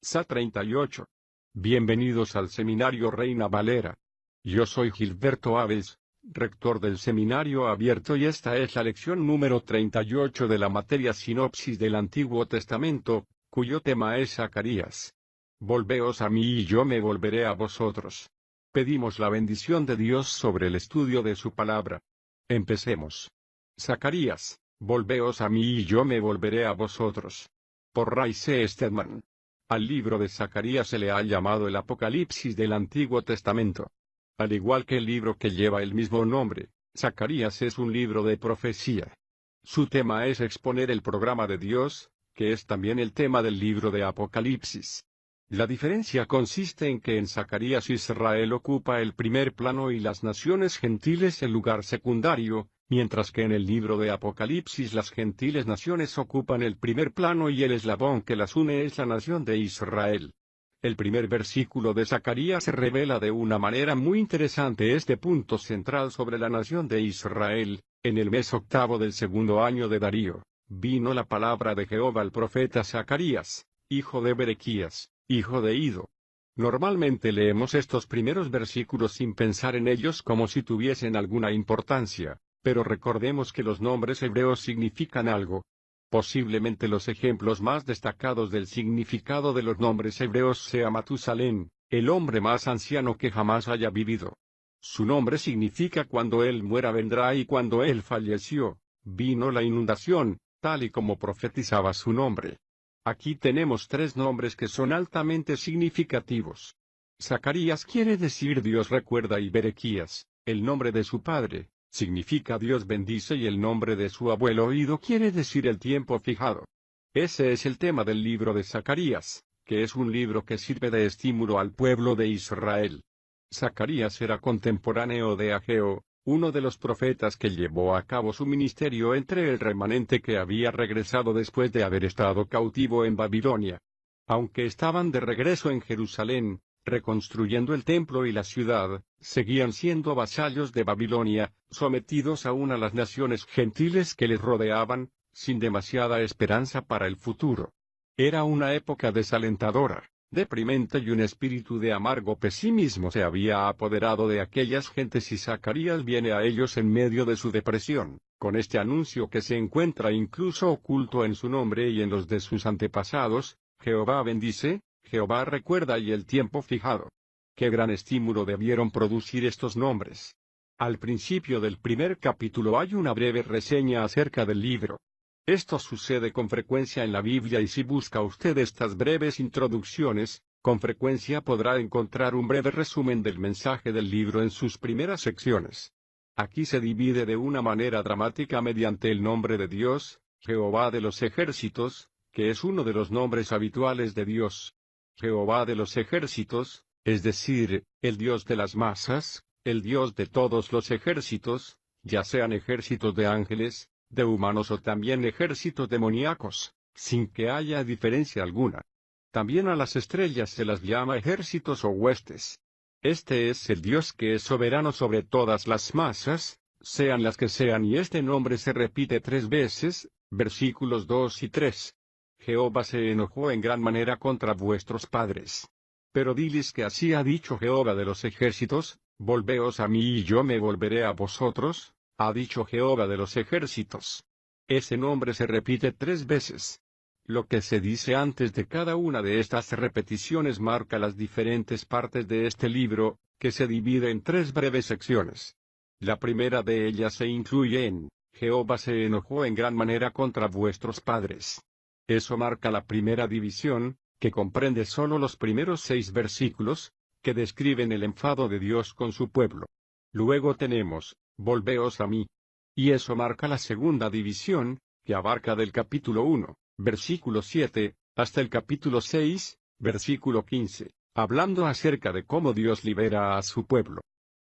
SA 38. Bienvenidos al Seminario Reina Valera. Yo soy Gilberto Aves, rector del Seminario Abierto, y esta es la lección número 38 de la materia Sinopsis del Antiguo Testamento, cuyo tema es Zacarías. Volveos a mí y yo me volveré a vosotros. Pedimos la bendición de Dios sobre el estudio de su palabra. Empecemos. Zacarías, volveos a mí y yo me volveré a vosotros. Por Ray C. Stedman. Al libro de Zacarías se le ha llamado el Apocalipsis del Antiguo Testamento. Al igual que el libro que lleva el mismo nombre, Zacarías es un libro de profecía. Su tema es exponer el programa de Dios, que es también el tema del libro de Apocalipsis. La diferencia consiste en que en Zacarías Israel ocupa el primer plano y las naciones gentiles el lugar secundario, mientras que en el libro de Apocalipsis las gentiles naciones ocupan el primer plano y el eslabón que las une es la nación de Israel. El primer versículo de Zacarías revela de una manera muy interesante este punto central sobre la nación de Israel. En el mes octavo del segundo año de Darío, vino la palabra de Jehová al profeta Zacarías, hijo de Berequías, hijo de Ido. Normalmente leemos estos primeros versículos sin pensar en ellos como si tuviesen alguna importancia, pero recordemos que los nombres hebreos significan algo. Posiblemente los ejemplos más destacados del significado de los nombres hebreos sea Matusalén, el hombre más anciano que jamás haya vivido. Su nombre significa cuando él muera vendrá, y cuando él falleció, vino la inundación, tal y como profetizaba su nombre. Aquí tenemos tres nombres que son altamente significativos. Zacarías quiere decir Dios recuerda, y Berequías, el nombre de su padre, significa Dios bendice, y el nombre de su abuelo Ido quiere decir el tiempo fijado. Ese es el tema del libro de Zacarías, que es un libro que sirve de estímulo al pueblo de Israel. Zacarías era contemporáneo de Ageo, uno de los profetas que llevó a cabo su ministerio entre el remanente que había regresado después de haber estado cautivo en Babilonia. Aunque estaban de regreso en Jerusalén, reconstruyendo el templo y la ciudad, seguían siendo vasallos de Babilonia, sometidos aún a las naciones gentiles que les rodeaban, sin demasiada esperanza para el futuro. Era una época desalentadora, deprimente, y un espíritu de amargo pesimismo se había apoderado de aquellas gentes, y Zacarías viene a ellos en medio de su depresión, con este anuncio que se encuentra incluso oculto en su nombre y en los de sus antepasados: Jehová bendice, Jehová recuerda, y el tiempo fijado. Qué gran estímulo debieron producir estos nombres. Al principio del primer capítulo hay una breve reseña acerca del libro. Esto sucede con frecuencia en la Biblia, y si busca usted estas breves introducciones, con frecuencia podrá encontrar un breve resumen del mensaje del libro en sus primeras secciones. Aquí se divide de una manera dramática mediante el nombre de Dios, Jehová de los ejércitos, que es uno de los nombres habituales de Dios. Jehová de los ejércitos, es decir, el Dios de las masas, el Dios de todos los ejércitos, ya sean ejércitos de ángeles, de humanos o también ejércitos demoníacos, sin que haya diferencia alguna. También a las estrellas se las llama ejércitos o huestes. Este es el Dios que es soberano sobre todas las masas, sean las que sean, y este nombre se repite 3 veces, versículos 2 y 3. Jehová se enojó en gran manera contra vuestros padres. Pero diles que así ha dicho Jehová de los ejércitos: volveos a mí y yo me volveré a vosotros, ha dicho Jehová de los ejércitos. Ese nombre se repite 3 veces. Lo que se dice antes de cada una de estas repeticiones marca las diferentes partes de este libro, que se divide en 3 breves secciones. La primera de ellas se incluye en: Jehová se enojó en gran manera contra vuestros padres. Eso marca la primera división, que comprende solo los primeros 6 versículos, que describen el enfado de Dios con su pueblo. Luego tenemos: volveos a mí. Y eso marca la segunda división, que abarca del capítulo 1, versículo 7, hasta el capítulo 6, versículo 15, hablando acerca de cómo Dios libera a su pueblo.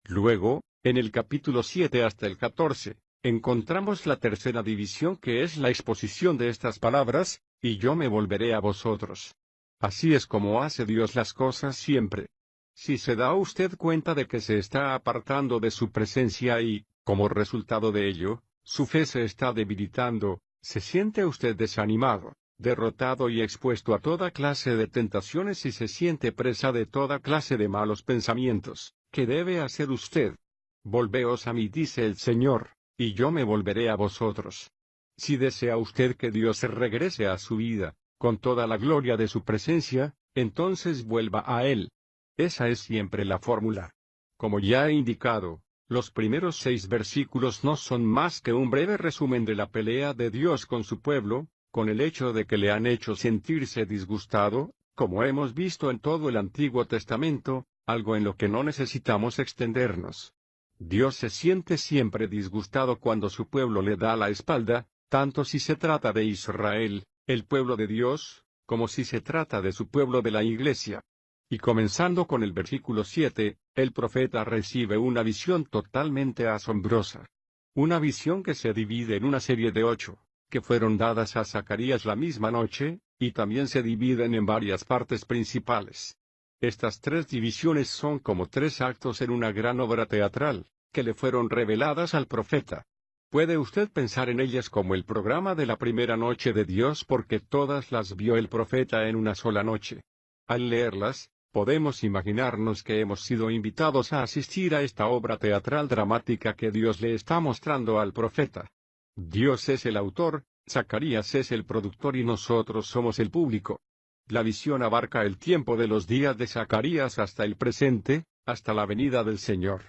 Luego, en el capítulo 7 hasta el 14, encontramos la tercera división, que es la exposición de estas palabras: y yo me volveré a vosotros. Así es como hace Dios las cosas siempre. Si se da usted cuenta de que se está apartando de su presencia y, como resultado de ello, su fe se está debilitando, se siente usted desanimado, derrotado y expuesto a toda clase de tentaciones y se siente presa de toda clase de malos pensamientos, ¿qué debe hacer usted? Volveos a mí, dice el Señor, y yo me volveré a vosotros. Si desea usted que Dios regrese a su vida, con toda la gloria de su presencia, entonces vuelva a Él. Esa es siempre la fórmula. Como ya he indicado, los primeros 6 versículos no son más que un breve resumen de la pelea de Dios con su pueblo, con el hecho de que le han hecho sentirse disgustado, como hemos visto en todo el Antiguo Testamento, algo en lo que no necesitamos extendernos. Dios se siente siempre disgustado cuando su pueblo le da la espalda, tanto si se trata de Israel, el pueblo de Dios, como si se trata de su pueblo de la Iglesia. Y comenzando con el versículo 7, el profeta recibe una visión totalmente asombrosa. Una visión que se divide en una serie de 8, que fueron dadas a Zacarías la misma noche, y también se dividen en varias partes principales. Estas 3 divisiones son como 3 actos en una gran obra teatral, que le fueron reveladas al profeta. Puede usted pensar en ellas como el programa de la primera noche de Dios porque todas las vio el profeta en una sola noche. Al leerlas, podemos imaginarnos que hemos sido invitados a asistir a esta obra teatral dramática que Dios le está mostrando al profeta. Dios es el autor, Zacarías es el productor y nosotros somos el público. La visión abarca el tiempo de los días de Zacarías hasta el presente, hasta la venida del Señor.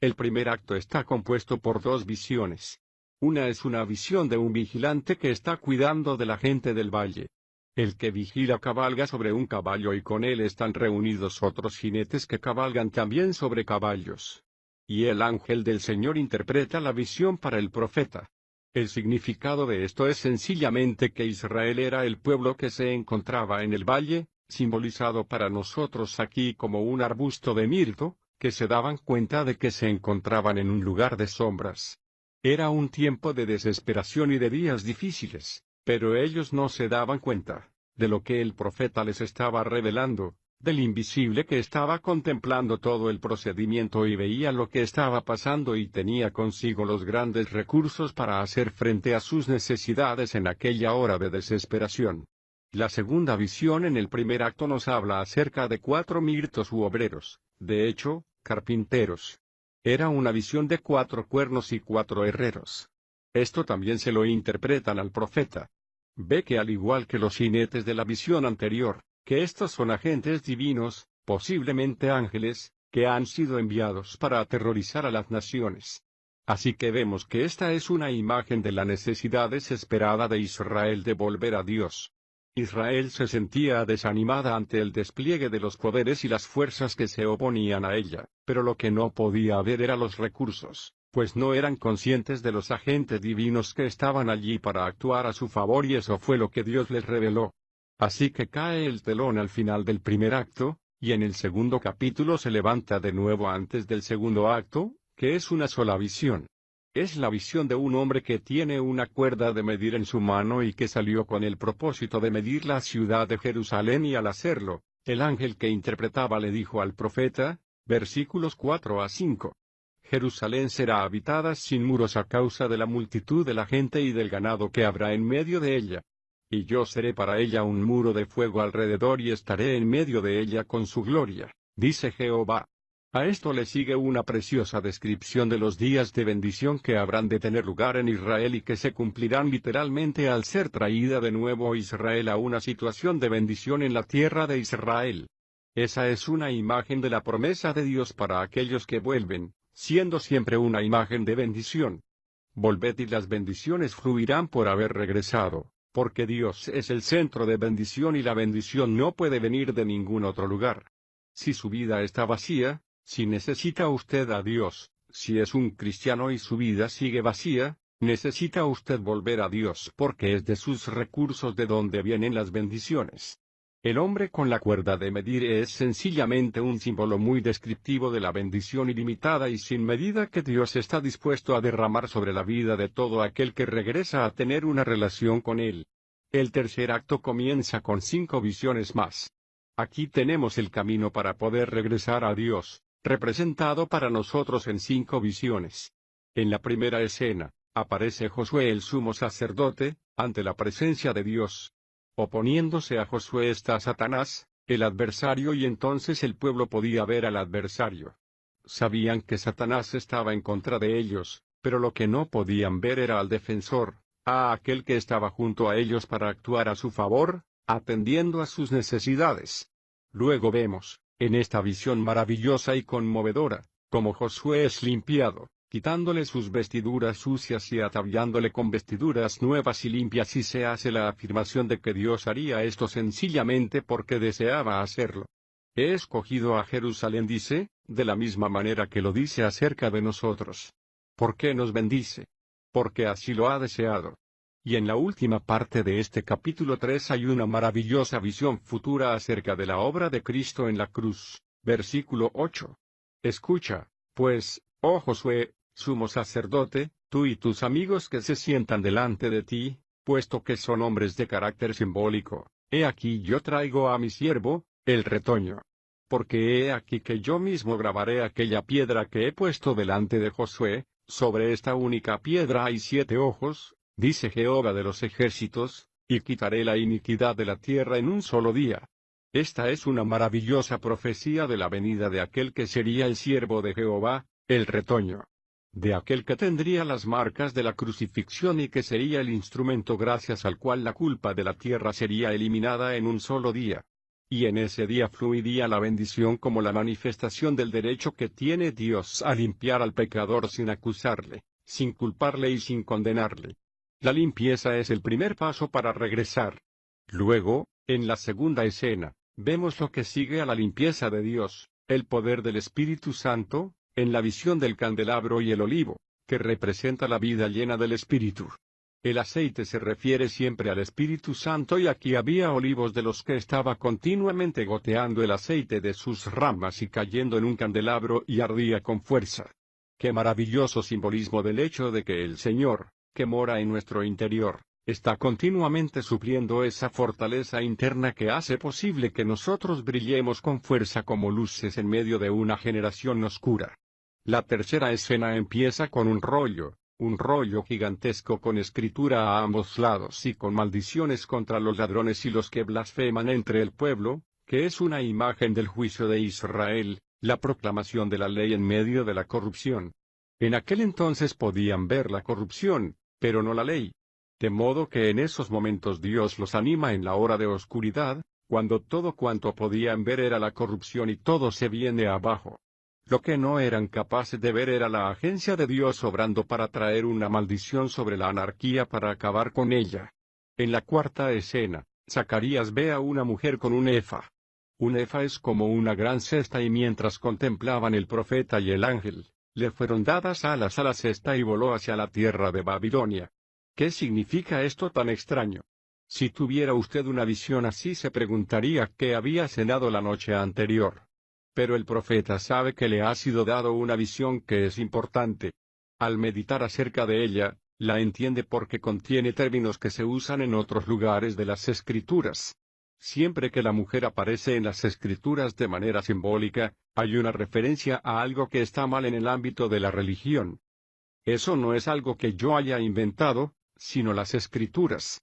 El primer acto está compuesto por 2 visiones. Una es una visión de un vigilante que está cuidando de la gente del valle. El que vigila cabalga sobre un caballo y con él están reunidos otros jinetes que cabalgan también sobre caballos. Y el ángel del Señor interpreta la visión para el profeta. El significado de esto es sencillamente que Israel era el pueblo que se encontraba en el valle, simbolizado para nosotros aquí como un arbusto de mirto, que se daban cuenta de que se encontraban en un lugar de sombras. Era un tiempo de desesperación y de días difíciles, pero ellos no se daban cuenta de lo que el profeta les estaba revelando, del invisible que estaba contemplando todo el procedimiento y veía lo que estaba pasando y tenía consigo los grandes recursos para hacer frente a sus necesidades en aquella hora de desesperación. La segunda visión en el primer acto nos habla acerca de 4 mirtos u obreros, de hecho, carpinteros. Era una visión de 4 cuernos y 4 herreros. Esto también se lo interpretan al profeta. Ve que al igual que los jinetes de la visión anterior, que estos son agentes divinos, posiblemente ángeles, que han sido enviados para aterrorizar a las naciones. Así que vemos que esta es una imagen de la necesidad desesperada de Israel de volver a Dios. Israel se sentía desanimada ante el despliegue de los poderes y las fuerzas que se oponían a ella, pero lo que no podía ver era los recursos, pues no eran conscientes de los agentes divinos que estaban allí para actuar a su favor y eso fue lo que Dios les reveló. Así que cae el telón al final del primer acto, y en el segundo capítulo se levanta de nuevo antes del segundo acto, que es una sola visión. Es la visión de un hombre que tiene una cuerda de medir en su mano y que salió con el propósito de medir la ciudad de Jerusalén y al hacerlo, el ángel que interpretaba le dijo al profeta, versículos 4 a 5. Jerusalén será habitada sin muros a causa de la multitud de la gente y del ganado que habrá en medio de ella. Y yo seré para ella un muro de fuego alrededor y estaré en medio de ella con su gloria, dice Jehová. A esto le sigue una preciosa descripción de los días de bendición que habrán de tener lugar en Israel y que se cumplirán literalmente al ser traída de nuevo Israel a una situación de bendición en la tierra de Israel. Esa es una imagen de la promesa de Dios para aquellos que vuelven, siendo siempre una imagen de bendición. Volved y las bendiciones fluirán por haber regresado, porque Dios es el centro de bendición y la bendición no puede venir de ningún otro lugar. Si su vida está vacía, si necesita usted a Dios, si es un cristiano y su vida sigue vacía, necesita usted volver a Dios porque es de sus recursos de donde vienen las bendiciones. El hombre con la cuerda de medir es sencillamente un símbolo muy descriptivo de la bendición ilimitada y sin medida que Dios está dispuesto a derramar sobre la vida de todo aquel que regresa a tener una relación con Él. El tercer acto comienza con 5 visiones más. Aquí tenemos el camino para poder regresar a Dios, representado para nosotros en 5 visiones. En la primera escena, aparece Josué el sumo sacerdote, ante la presencia de Dios. Oponiéndose a Josué está Satanás, el adversario, y entonces el pueblo podía ver al adversario. Sabían que Satanás estaba en contra de ellos, pero lo que no podían ver era al defensor, a aquel que estaba junto a ellos para actuar a su favor, atendiendo a sus necesidades. Luego vemos, en esta visión maravillosa y conmovedora, cómo Josué es limpiado, quitándole sus vestiduras sucias y ataviándole con vestiduras nuevas y limpias, y se hace la afirmación de que Dios haría esto sencillamente porque deseaba hacerlo. He escogido a Jerusalén, dice, de la misma manera que lo dice acerca de nosotros. ¿Por qué nos bendice? Porque así lo ha deseado. Y en la última parte de este capítulo 3 hay una maravillosa visión futura acerca de la obra de Cristo en la cruz. Versículo 8. Escucha, pues, oh Josué, sumo sacerdote, tú y tus amigos que se sientan delante de ti, puesto que son hombres de carácter simbólico, he aquí yo traigo a mi siervo, el retoño. Porque he aquí que yo mismo grabaré aquella piedra que he puesto delante de Josué, sobre esta única piedra hay 7 ojos, dice Jehová de los ejércitos, y quitaré la iniquidad de la tierra en un solo día. Esta es una maravillosa profecía de la venida de aquel que sería el siervo de Jehová, el retoño. De aquel que tendría las marcas de la crucifixión y que sería el instrumento gracias al cual la culpa de la tierra sería eliminada en un solo día. Y en ese día fluiría la bendición como la manifestación del derecho que tiene Dios a limpiar al pecador sin acusarle, sin culparle y sin condenarle. La limpieza es el primer paso para regresar. Luego, en la segunda escena, vemos lo que sigue a la limpieza de Dios, el poder del Espíritu Santo, en la visión del candelabro y el olivo, que representa la vida llena del Espíritu. El aceite se refiere siempre al Espíritu Santo, y aquí había olivos de los que estaba continuamente goteando el aceite de sus ramas y cayendo en un candelabro y ardía con fuerza. ¡Qué maravilloso simbolismo del hecho de que el Señor, que mora en nuestro interior, está continuamente supliendo esa fortaleza interna que hace posible que nosotros brillemos con fuerza como luces en medio de una generación oscura! La tercera escena empieza con un rollo gigantesco con escritura a ambos lados y con maldiciones contra los ladrones y los que blasfeman entre el pueblo, que es una imagen del juicio de Israel, la proclamación de la ley en medio de la corrupción. En aquel entonces podían ver la corrupción, pero no la ley. De modo que en esos momentos Dios los anima en la hora de oscuridad, cuando todo cuanto podían ver era la corrupción y todo se viene abajo. Lo que no eran capaces de ver era la agencia de Dios obrando para traer una maldición sobre la anarquía para acabar con ella. En la cuarta escena, Zacarías ve a una mujer con un efa. Un efa es como una gran cesta, y mientras contemplaban el profeta y el ángel, le fueron dadas alas a la cesta y voló hacia la tierra de Babilonia. ¿Qué significa esto tan extraño? Si tuviera usted una visión así, se preguntaría qué había cenado la noche anterior. Pero el profeta sabe que le ha sido dado una visión que es importante. Al meditar acerca de ella, la entiende porque contiene términos que se usan en otros lugares de las Escrituras. Siempre que la mujer aparece en las Escrituras de manera simbólica, hay una referencia a algo que está mal en el ámbito de la religión. Eso no es algo que yo haya inventado, sino las Escrituras.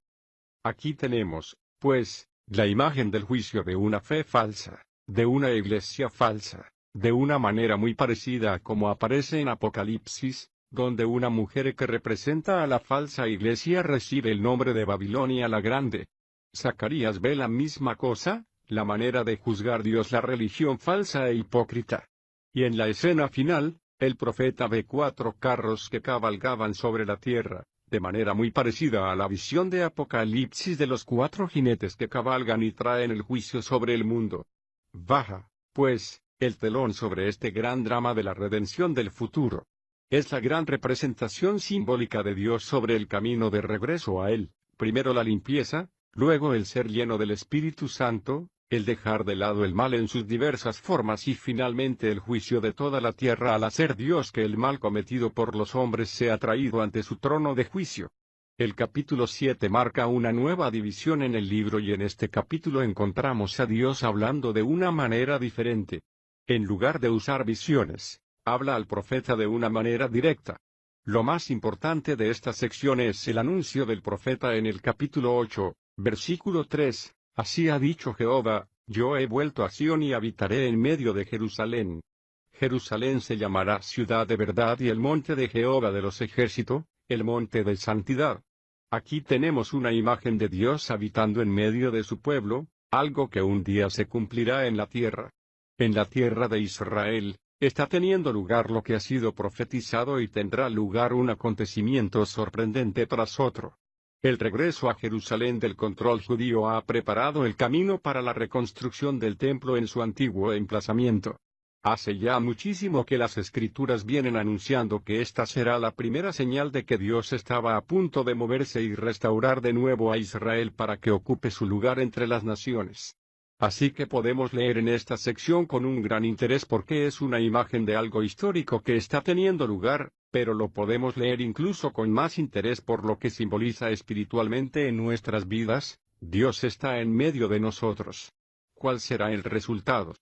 Aquí tenemos, pues, la imagen del juicio de una fe falsa, de una iglesia falsa, de una manera muy parecida a como aparece en Apocalipsis, donde una mujer que representa a la falsa iglesia recibe el nombre de Babilonia la Grande. Zacarías ve la misma cosa, la manera de juzgar Dios la religión falsa e hipócrita. Y en la escena final, el profeta ve 4 carros que cabalgaban sobre la tierra, de manera muy parecida a la visión de Apocalipsis de los 4 jinetes que cabalgan y traen el juicio sobre el mundo. Baja, pues, el telón sobre este gran drama de la redención del futuro. Es la gran representación simbólica de Dios sobre el camino de regreso a Él, primero la limpieza, luego el ser lleno del Espíritu Santo, el dejar de lado el mal en sus diversas formas y finalmente el juicio de toda la tierra al hacer Dios que el mal cometido por los hombres sea traído ante su trono de juicio. El capítulo 7 marca una nueva división en el libro, y en este capítulo encontramos a Dios hablando de una manera diferente. En lugar de usar visiones, habla al profeta de una manera directa. Lo más importante de esta sección es el anuncio del profeta en el capítulo 8, Versículo 3, Así ha dicho Jehová, yo he vuelto a Sión y habitaré en medio de Jerusalén. Jerusalén se llamará ciudad de verdad y el monte de Jehová de los ejércitos, el monte de santidad. Aquí tenemos una imagen de Dios habitando en medio de su pueblo, algo que un día se cumplirá en la tierra. En la tierra de Israel, está teniendo lugar lo que ha sido profetizado y tendrá lugar un acontecimiento sorprendente tras otro. El regreso a Jerusalén del control judío ha preparado el camino para la reconstrucción del templo en su antiguo emplazamiento. Hace ya muchísimo que las Escrituras vienen anunciando que esta será la primera señal de que Dios estaba a punto de moverse y restaurar de nuevo a Israel para que ocupe su lugar entre las naciones. Así que podemos leer en esta sección con un gran interés porque es una imagen de algo histórico que está teniendo lugar, pero lo podemos leer incluso con más interés por lo que simboliza espiritualmente en nuestras vidas. Dios está en medio de nosotros. ¿Cuál será el resultado?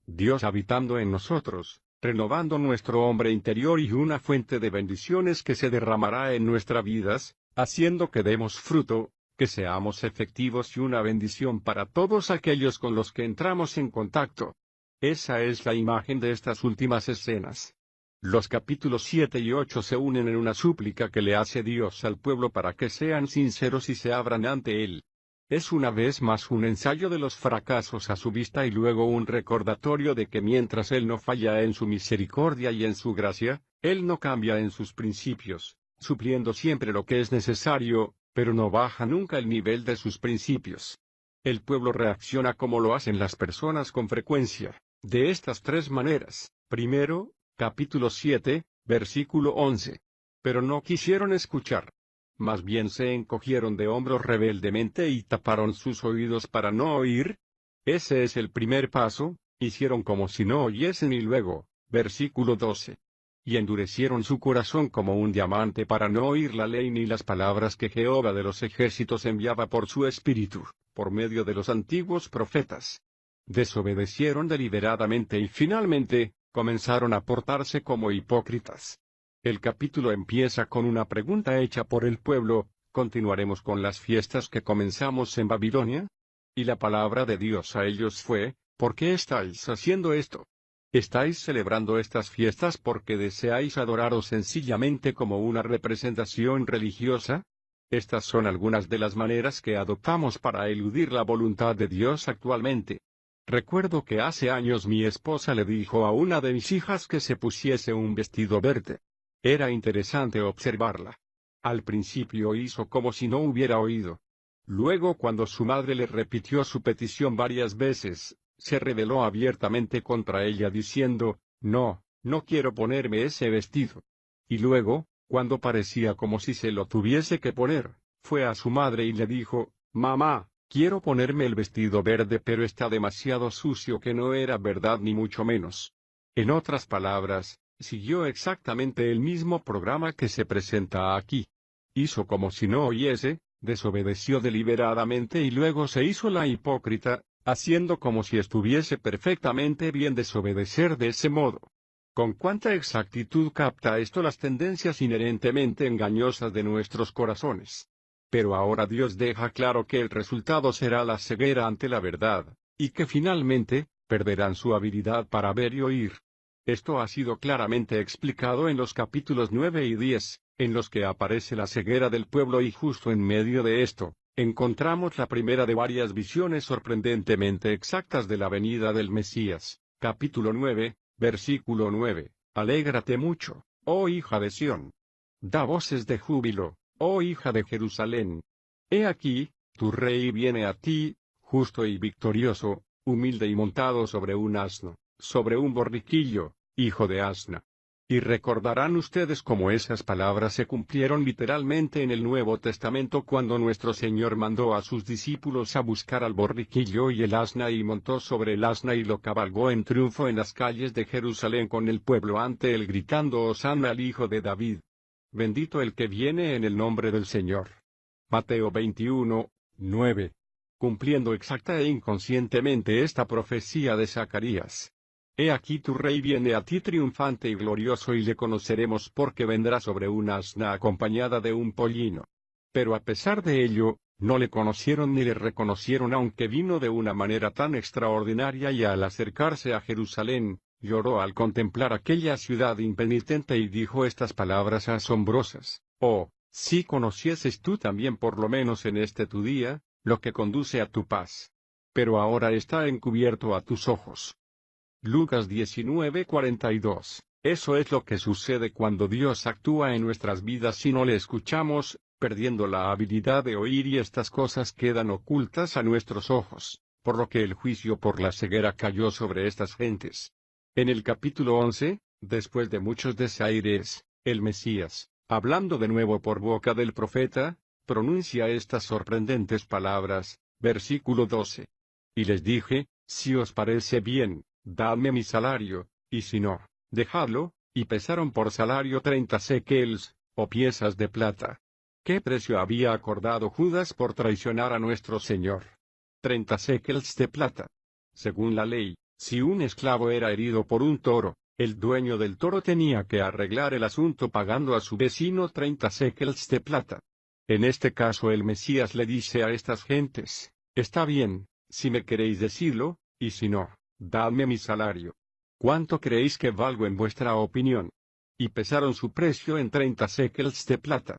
Dios habitando en nosotros, renovando nuestro hombre interior y una fuente de bendiciones que se derramará en nuestras vidas, haciendo que demos fruto, que seamos efectivos y una bendición para todos aquellos con los que entramos en contacto. Esa es la imagen de estas últimas escenas. Los capítulos 7 y 8 se unen en una súplica que le hace Dios al pueblo para que sean sinceros y se abran ante Él. Es una vez más un ensayo de los fracasos a su vista y luego un recordatorio de que mientras Él no falla en su misericordia y en su gracia, Él no cambia en sus principios, supliendo siempre lo que es necesario, pero no baja nunca el nivel de sus principios. El pueblo reacciona como lo hacen las personas con frecuencia, de estas tres maneras. Primero, capítulo 7, versículo 11. Pero no quisieron escuchar. Más bien se encogieron de hombros rebeldemente y taparon sus oídos para no oír. Ese es el primer paso, hicieron como si no oyesen y luego, versículo 12. Y endurecieron su corazón como un diamante para no oír la ley ni las palabras que Jehová de los ejércitos enviaba por su espíritu, por medio de los antiguos profetas. Desobedecieron deliberadamente y finalmente, comenzaron a portarse como hipócritas. El capítulo empieza con una pregunta hecha por el pueblo, ¿continuaremos con las fiestas que comenzamos en Babilonia? Y la palabra de Dios a ellos fue, ¿por qué estáis haciendo esto? ¿Estáis celebrando estas fiestas porque deseáis adoraros sencillamente como una representación religiosa? Estas son algunas de las maneras que adoptamos para eludir la voluntad de Dios actualmente. Recuerdo que hace años mi esposa le dijo a una de mis hijas que se pusiese un vestido verde. Era interesante observarla. Al principio hizo como si no hubiera oído. Luego, cuando su madre le repitió su petición varias veces, se rebeló abiertamente contra ella diciendo, no, no quiero ponerme ese vestido. Y luego, cuando parecía como si se lo tuviese que poner, fue a su madre y le dijo, mamá, quiero ponerme el vestido verde pero está demasiado sucio, que no era verdad ni mucho menos. En otras palabras, siguió exactamente el mismo programa que se presenta aquí. Hizo como si no oyese, desobedeció deliberadamente y luego se hizo la hipócrita, haciendo como si estuviese perfectamente bien desobedecer de ese modo. ¿Con cuánta exactitud capta esto las tendencias inherentemente engañosas de nuestros corazones? Pero ahora Dios deja claro que el resultado será la ceguera ante la verdad, y que finalmente, perderán su habilidad para ver y oír. Esto ha sido claramente explicado en los capítulos 9 y 10, en los que aparece la ceguera del pueblo y justo en medio de esto, encontramos la primera de varias visiones sorprendentemente exactas de la venida del Mesías. Capítulo 9, versículo 9. Alégrate mucho, oh hija de Sión. Da voces de júbilo, oh hija de Jerusalén. He aquí, tu rey viene a ti, justo y victorioso, humilde y montado sobre un asno, sobre un borriquillo, hijo de asna. Y recordarán ustedes cómo esas palabras se cumplieron literalmente en el Nuevo Testamento cuando nuestro Señor mandó a sus discípulos a buscar al borriquillo y el asna y montó sobre el asna y lo cabalgó en triunfo en las calles de Jerusalén con el pueblo ante él gritando Hosana al Hijo de David. Bendito el que viene en el nombre del Señor. Mateo 21, 9. Cumpliendo exacta e inconscientemente esta profecía de Zacarías. He aquí tu rey viene a ti triunfante y glorioso y le conoceremos porque vendrá sobre un asna acompañada de un pollino. Pero a pesar de ello, No le conocieron ni le reconocieron aunque vino de una manera tan extraordinaria y al acercarse a Jerusalén, lloró al contemplar aquella ciudad impenitente y dijo estas palabras asombrosas: Oh, si conocieses tú también por lo menos en este tu día, lo que conduce a tu paz. Pero ahora está encubierto a tus ojos. Lucas 19:42. Eso es lo que sucede cuando Dios actúa en nuestras vidas si no le escuchamos, perdiendo la habilidad de oír y estas cosas quedan ocultas a nuestros ojos, por lo que el juicio por la ceguera cayó sobre estas gentes. En el capítulo 11, después de muchos desaires, el Mesías, hablando de nuevo por boca del profeta, pronuncia estas sorprendentes palabras, versículo 12. Y les dije, si os parece bien, dadme mi salario, y si no, dejadlo, y pesaron por salario 30 shekels, o piezas de plata. ¿Qué precio había acordado Judas por traicionar a nuestro Señor? 30 shekels de plata. Según la ley, si un esclavo era herido por un toro, el dueño del toro tenía que arreglar el asunto pagando a su vecino 30 shekels de plata. En este caso el Mesías le dice a estas gentes, está bien, si me queréis decirlo, y si no, dadme mi salario. ¿Cuánto creéis que valgo en vuestra opinión? Y pesaron su precio en 30 shekels de plata.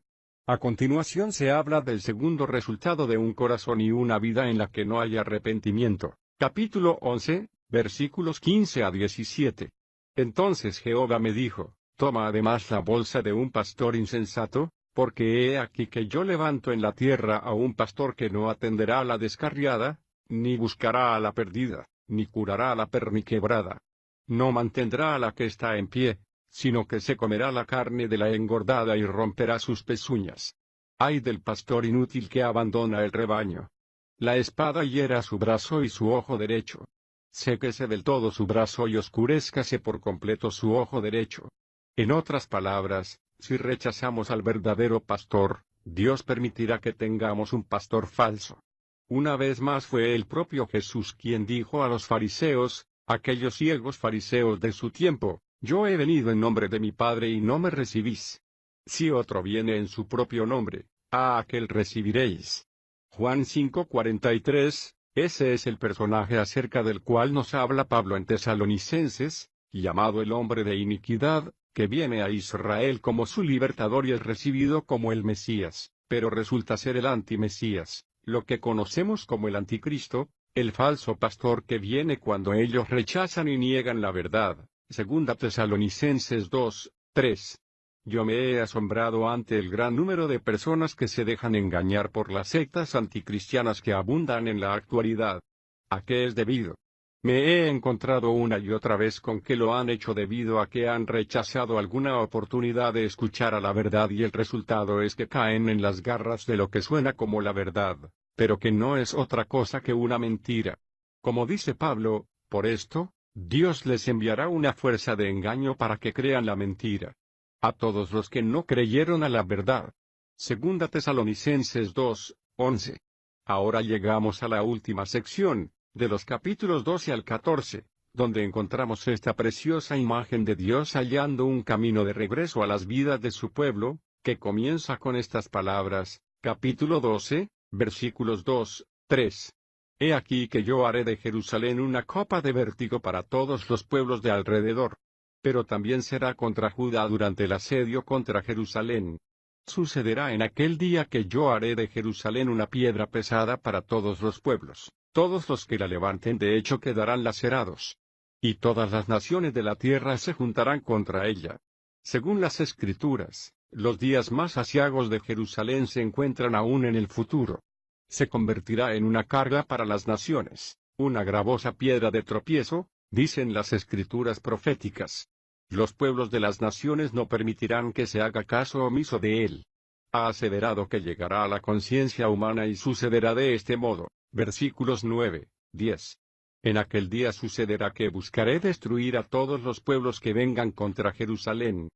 A continuación se habla del segundo resultado de un corazón y una vida en la que no hay arrepentimiento. Capítulo 11, versículos 15 a 17. Entonces Jehová me dijo, toma además la bolsa de un pastor insensato, porque he aquí que yo levanto en la tierra a un pastor que no atenderá a la descarriada, ni buscará a la perdida, ni curará a la perniquebrada. No mantendrá a la que está en pie, sino que se comerá la carne de la engordada y romperá sus pezuñas. Ay del pastor inútil que abandona el rebaño. La espada hiera su brazo y su ojo derecho. Séquese del todo su brazo y oscurézcase por completo su ojo derecho. En otras palabras, si rechazamos al verdadero pastor, Dios permitirá que tengamos un pastor falso. Una vez más fue el propio Jesús quien dijo a los fariseos, aquellos ciegos fariseos de su tiempo, yo he venido en nombre de mi Padre y no me recibís. Si otro viene en su propio nombre, a aquel recibiréis. Juan 5:43, ese es el personaje acerca del cual nos habla Pablo en Tesalonicenses, llamado el hombre de iniquidad, que viene a Israel como su libertador y es recibido como el Mesías, pero resulta ser el antimesías, lo que conocemos como el anticristo, el falso pastor que viene cuando ellos rechazan y niegan la verdad. Segunda Tesalonicenses 2:3. Yo me he asombrado ante el gran número de personas que se dejan engañar por las sectas anticristianas que abundan en la actualidad. ¿A qué es debido? Me he encontrado una y otra vez con que lo han hecho debido a que han rechazado alguna oportunidad de escuchar a la verdad y el resultado es que caen en las garras de lo que suena como la verdad, pero que no es otra cosa que una mentira. Como dice Pablo, por esto, Dios les enviará una fuerza de engaño para que crean la mentira. A todos los que no creyeron a la verdad. Segunda Tesalonicenses 2:11. Ahora llegamos a la última sección, de los capítulos 12 al 14, donde encontramos esta preciosa imagen de Dios hallando un camino de regreso a las vidas de su pueblo, que comienza con estas palabras, capítulo 12, versículos 2-3. He aquí que yo haré de Jerusalén una copa de vértigo para todos los pueblos de alrededor. Pero también será contra Judá durante el asedio contra Jerusalén. Sucederá en aquel día que yo haré de Jerusalén una piedra pesada para todos los pueblos, todos los que la levanten de hecho quedarán lacerados. Y todas las naciones de la tierra se juntarán contra ella. Según las Escrituras, los días más aciagos de Jerusalén se encuentran aún en el futuro. Se convertirá en una carga para las naciones, una gravosa piedra de tropiezo, dicen las Escrituras proféticas. Los pueblos de las naciones no permitirán que se haga caso omiso de él. Ha aseverado que llegará a la conciencia humana y sucederá de este modo. Versículos 9-10. En aquel día sucederá que buscaré destruir a todos los pueblos que vengan contra Jerusalén.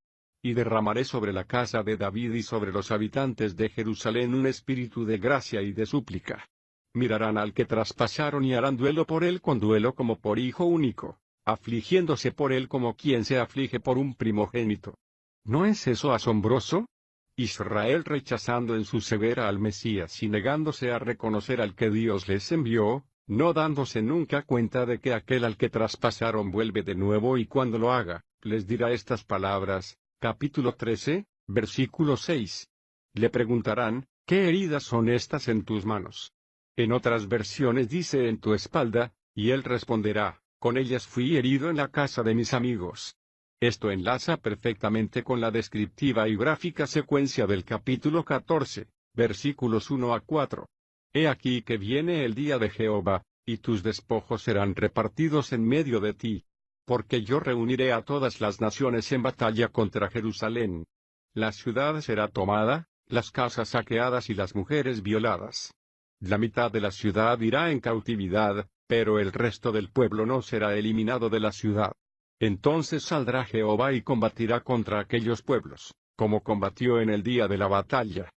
Y derramaré sobre la casa de David y sobre los habitantes de Jerusalén un espíritu de gracia y de súplica. Mirarán al que traspasaron y harán duelo por él con duelo como por hijo único, afligiéndose por él como quien se aflige por un primogénito. ¿No es eso asombroso? Israel rechazando en su ceguera al Mesías y negándose a reconocer al que Dios les envió, no dándose nunca cuenta de que aquel al que traspasaron vuelve de nuevo y cuando lo haga, les dirá estas palabras. Capítulo 13, versículo 6. Le preguntarán, ¿qué heridas son estas en tus manos? En otras versiones dice en tu espalda, y él responderá, con ellas fui herido en la casa de mis amigos. Esto enlaza perfectamente con la descriptiva y gráfica secuencia del capítulo 14, versículos 1 a 4. He aquí que viene el día de Jehová, y tus despojos serán repartidos en medio de ti. Porque yo reuniré a todas las naciones en batalla contra Jerusalén. La ciudad será tomada, las casas saqueadas y las mujeres violadas. La mitad de la ciudad irá en cautividad, pero el resto del pueblo no será eliminado de la ciudad. Entonces saldrá Jehová y combatirá contra aquellos pueblos, como combatió en el día de la batalla.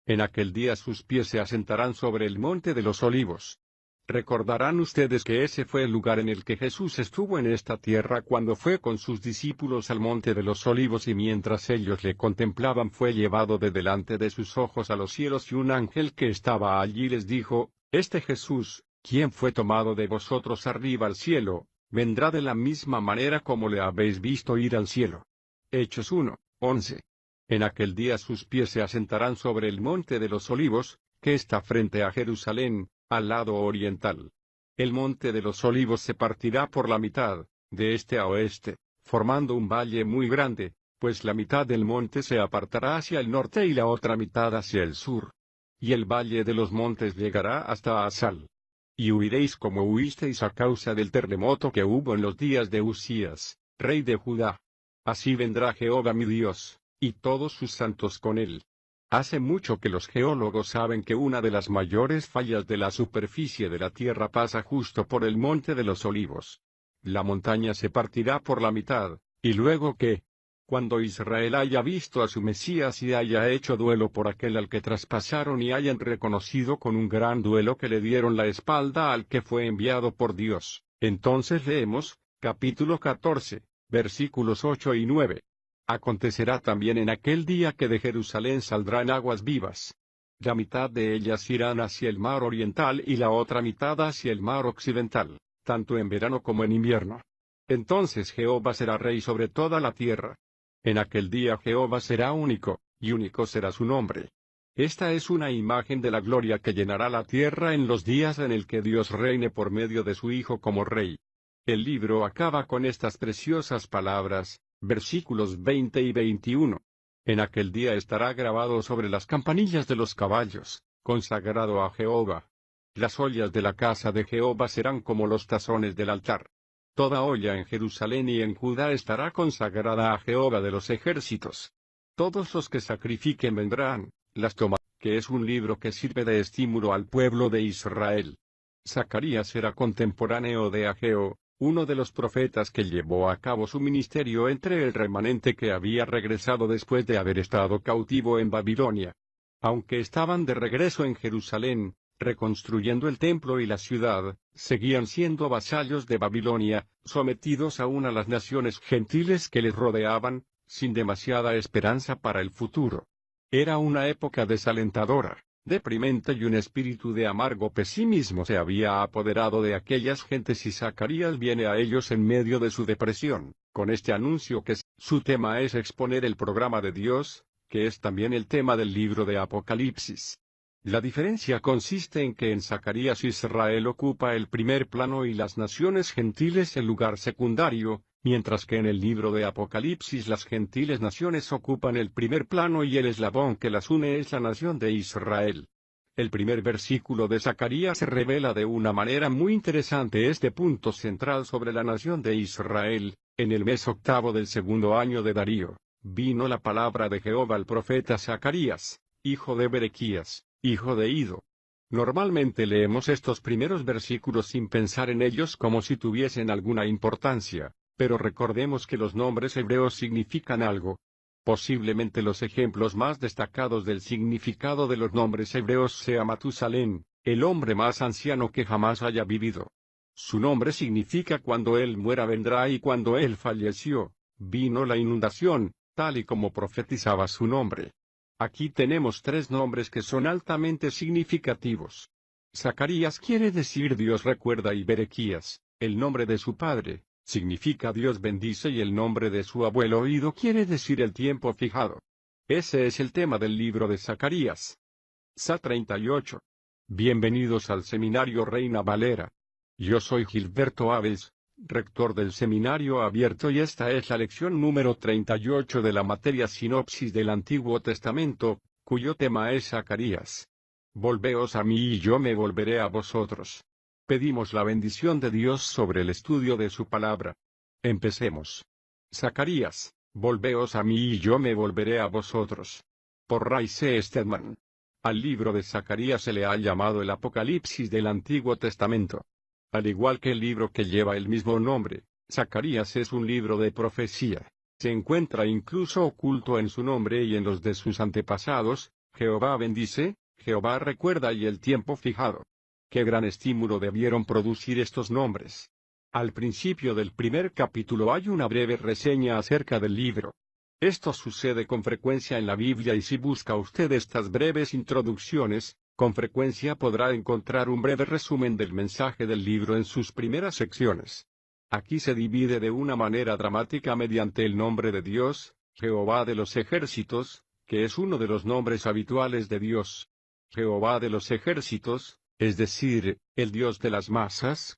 En aquel día sus pies se asentarán sobre el monte de los olivos. Recordarán ustedes que ese fue el lugar en el que Jesús estuvo en esta tierra cuando fue con sus discípulos al monte de los olivos y mientras ellos le contemplaban fue llevado de delante de sus ojos a los cielos y un ángel que estaba allí les dijo, este Jesús, quien fue tomado de vosotros arriba al cielo, vendrá de la misma manera como le habéis visto ir al cielo. Hechos 1, 11. En aquel día sus pies se asentarán sobre el monte de los olivos, que está frente a Jerusalén, al lado oriental. El monte de los olivos se partirá por la mitad, de este a oeste, formando un valle muy grande, pues la mitad del monte se apartará hacia el norte y la otra mitad hacia el sur. Y el valle de los montes llegará hasta Asal. Y huiréis como huisteis a causa del terremoto que hubo en los días de Usías, rey de Judá. Así vendrá Jehová mi Dios, y todos sus santos con él. Hace mucho que los geólogos saben que una de las mayores fallas de la superficie de la Tierra pasa justo por el monte de los olivos. La montaña se partirá por la mitad, y luego que, cuando Israel haya visto a su Mesías y haya hecho duelo por aquel al que traspasaron y hayan reconocido con un gran duelo que le dieron la espalda al que fue enviado por Dios, entonces leemos, capítulo 14, versículos 8 y 9. Acontecerá también en aquel día que de Jerusalén saldrán aguas vivas. La mitad de ellas irán hacia el mar oriental y la otra mitad hacia el mar occidental, tanto en verano como en invierno. Entonces Jehová será rey sobre toda la tierra. En aquel día Jehová será único, y único será su nombre. Esta es una imagen de la gloria que llenará la tierra en los días en el que Dios reine por medio de su Hijo como rey. El libro acaba con estas preciosas palabras, versículos 20 y 21. En aquel día estará grabado sobre las campanillas de los caballos, consagrado a Jehová. Las ollas de la casa de Jehová serán como los tazones del altar. Toda olla en Jerusalén y en Judá estará consagrada a Jehová de los ejércitos. Todos los que sacrifiquen vendrán, las tomarán, que es un libro que sirve de estímulo al pueblo de Israel. Zacarías era contemporáneo de Ageo, uno de los profetas que llevó a cabo su ministerio entre el remanente que había regresado después de haber estado cautivo en Babilonia. Aunque estaban de regreso en Jerusalén, reconstruyendo el templo y la ciudad, seguían siendo vasallos de Babilonia, sometidos aún a las naciones gentiles que les rodeaban, sin demasiada esperanza para el futuro. Era una época desalentadora, deprimente y un espíritu de amargo pesimismo se había apoderado de aquellas gentes y Zacarías viene a ellos en medio de su depresión, con este anuncio que su tema es exponer el programa de Dios, que es también el tema del libro de Apocalipsis. La diferencia consiste en que en Zacarías Israel ocupa el primer plano y las naciones gentiles el lugar secundario, mientras que en el libro de Apocalipsis las gentiles naciones ocupan el primer plano y el eslabón que las une es la nación de Israel. El primer versículo de Zacarías revela de una manera muy interesante este punto central sobre la nación de Israel. En el mes octavo del segundo año de Darío, vino la palabra de Jehová al profeta Zacarías, hijo de Berequías, hijo de Ido. Normalmente leemos estos primeros versículos sin pensar en ellos como si tuviesen alguna importancia, pero recordemos que los nombres hebreos significan algo. Posiblemente los ejemplos más destacados del significado de los nombres hebreos sea Matusalén, el hombre más anciano que jamás haya vivido. Su nombre significa cuando él muera vendrá y cuando él falleció, vino la inundación, tal y como profetizaba su nombre. Aquí tenemos tres nombres que son altamente significativos. Zacarías quiere decir Dios recuerda y Berequías, el nombre de su padre, significa Dios bendice y el nombre de su abuelo Ido quiere decir el tiempo fijado. Ese es el tema del libro de Zacarías. Sa 38. Bienvenidos al Seminario Reina Valera. Yo soy Gilberto Aves, rector del Seminario Abierto y esta es la lección número 38 de la materia Sinopsis del Antiguo Testamento, cuyo tema es Zacarías. Volveos a mí y yo me volveré a vosotros. Pedimos la bendición de Dios sobre el estudio de su palabra. Empecemos. Zacarías, volveos a mí y yo me volveré a vosotros. Por Ray C. Stedman. Al libro de Zacarías se le ha llamado el Apocalipsis del Antiguo Testamento. Al igual que el libro que lleva el mismo nombre, Zacarías es un libro de profecía. Se encuentra incluso oculto en su nombre y en los de sus antepasados. Jehová bendice, Jehová recuerda y el tiempo fijado. Qué gran estímulo debieron producir estos nombres. Al principio del primer capítulo hay una breve reseña acerca del libro. Esto sucede con frecuencia en la Biblia y si busca usted estas breves introducciones, con frecuencia podrá encontrar un breve resumen del mensaje del libro en sus primeras secciones. Aquí se divide de una manera dramática mediante el nombre de Dios, Jehová de los ejércitos, que es uno de los nombres habituales de Dios. Jehová de los ejércitos, es decir, el Dios de las masas,